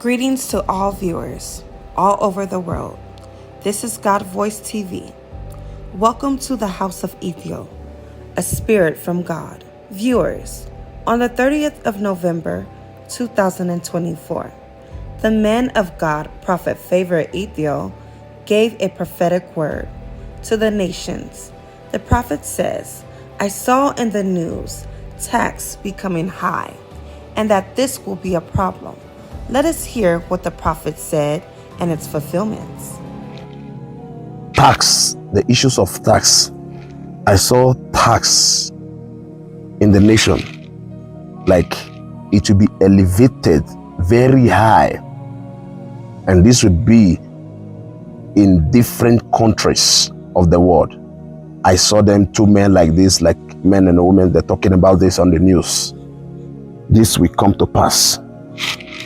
Greetings to all viewers all over the world. This is God Voice TV. Welcome to the House of Ethiopia, a spirit from God. Viewers, on the 30th of November, 2024, the man of God, Prophet Favor Ethiopia, gave a prophetic word to the nations. The prophet says, I saw in the news tax becoming high, and that this will be a problem. Let us hear what the prophet said and its fulfillments. Tax, the issues of tax. I saw tax in the nation, like it will be elevated very high, and this would be in different countries of the world. I saw them, two men like this, like men and women, they're talking about this on the news. This will come to pass.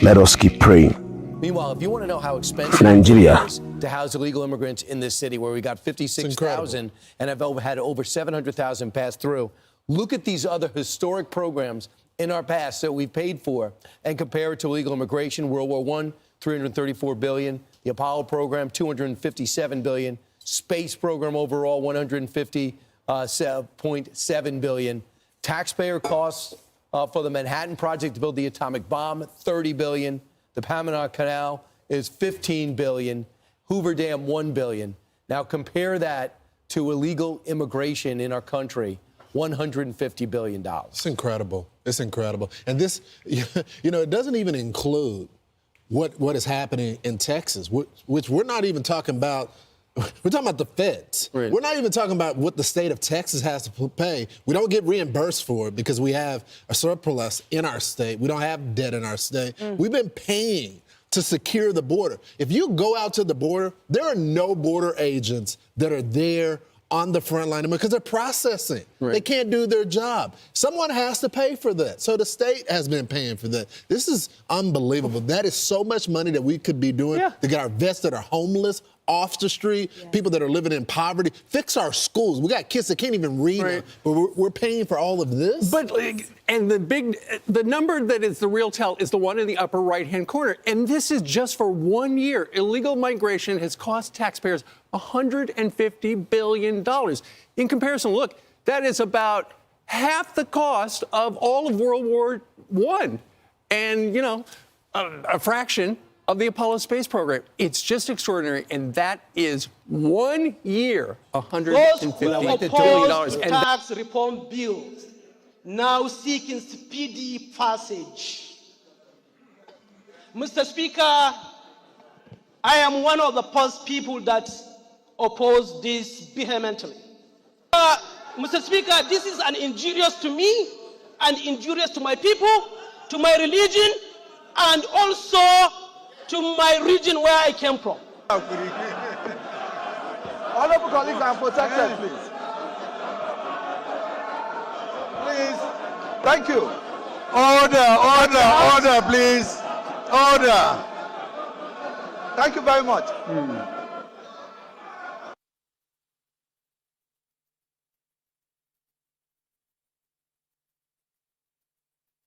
Let us keep praying. Meanwhile, if you want to know how expensive Nigeria it is to house illegal immigrants in this city, where we got 56,000 and have had over 700,000 pass through, look at these other historic programs in our past that we've paid for and compare it to illegal immigration. World War I, $334 billion. The Apollo program, $257 billion. Space program overall, $150.7 billion. Taxpayer costs for the Manhattan Project to build the atomic bomb, $30 billion. The Panama Canal is $15 billion. Hoover Dam, $1 billion. Now compare that to illegal immigration in our country, $150 billion. It's incredible. It's incredible. And this, it doesn't even include what is happening in Texas, which we're not even talking about. We're talking about the feds. Right. We're not even talking about what the state of Texas has to pay. We don't get reimbursed for it because we have a surplus in our state. We don't have debt in our state. We've been paying to secure the border. If you go out to the border, there are no border agents that are there on the front line because they're processing. Right. They can't do their job. Someone has to pay for that. So the state has been paying for that. This is unbelievable. That is so much money that we could be doing to get our vets that are homeless off the street, people that are living in poverty, fix our schools. We got kids that can't even read, but we're paying for all of this. But and the number that is the real tell is the one in the upper right-hand corner. And this is just for 1 year. Illegal migration has cost taxpayers $150 billion. In comparison, look, that is about half the cost of all of World War I. And, a fraction of the Apollo space program. It's just extraordinary, and that is 1 year, $150 billion. And tax reform bills now seeking speedy passage. Mr. Speaker, I am one of the first people that oppose this vehemently. Mr. Speaker, this is an injurious to me and injurious to my people, to my religion, and also to my region where I came from. Honorable colleagues are protected, please. Please. Thank you. Order, please. Order. Thank you very much.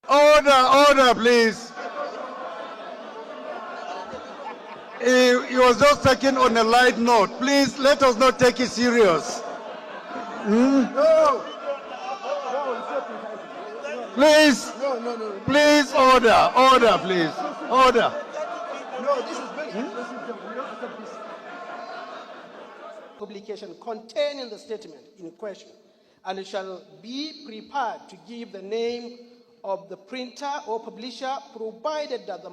Order, please. He was just taken on a light note. Please, let us not take it serious. No. Please. No. Please, order, please. Order. No, this is very publication containing the statement in question, and it shall be prepared to give the name of the printer or publisher, provided that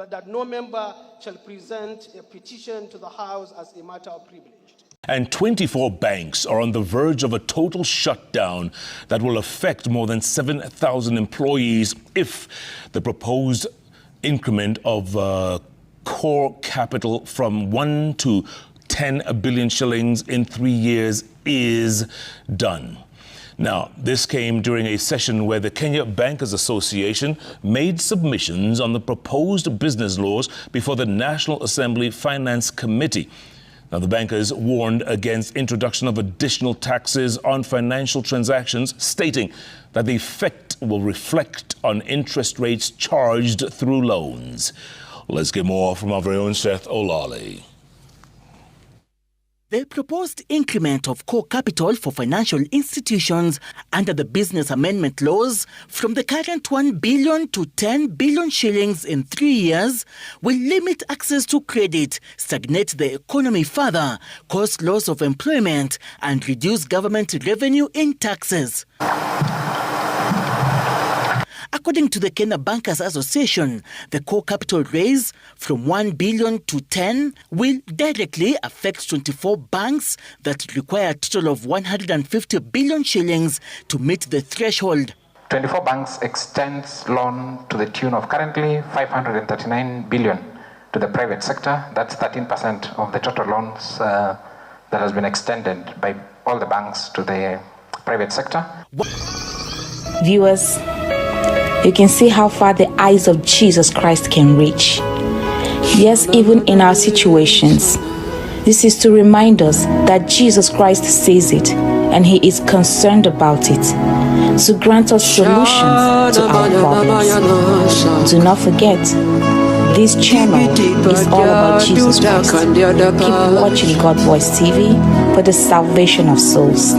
that no member shall present a petition to the House as a matter of privilege. And 24 banks are on the verge of a total shutdown that will affect more than 7,000 employees if the proposed increment of core capital from 1 to 10 billion shillings in 3 years is done. Now, this came during a session where the Kenya Bankers Association made submissions on the proposed business laws before the National Assembly Finance Committee. Now, the bankers warned against introduction of additional taxes on financial transactions, stating that the effect will reflect on interest rates charged through loans. Let's get more from our very own Seth Olale. The proposed increment of core capital for financial institutions under the Business Amendment laws from the current 1 billion to 10 billion shillings in 3 years will limit access to credit, stagnate the economy further, cause loss of employment, and reduce government revenue in taxes. According to the Kenya Bankers Association, the core capital raise from 1 billion to 10 will directly affect 24 banks that require a total of 150 billion shillings to meet the threshold. 24 banks extends loan to the tune of currently 539 billion to the private sector. That's 13% of the total loans that has been extended by all the banks to the private sector. Viewers, you can see how far the eyes of Jesus Christ can reach. Yes, even in our situations, this is to remind us that Jesus Christ sees it and He is concerned about it, to grant us solutions to our problems. Do not forget, this channel is all about Jesus Christ. Keep watching God Voice TV for the salvation of souls.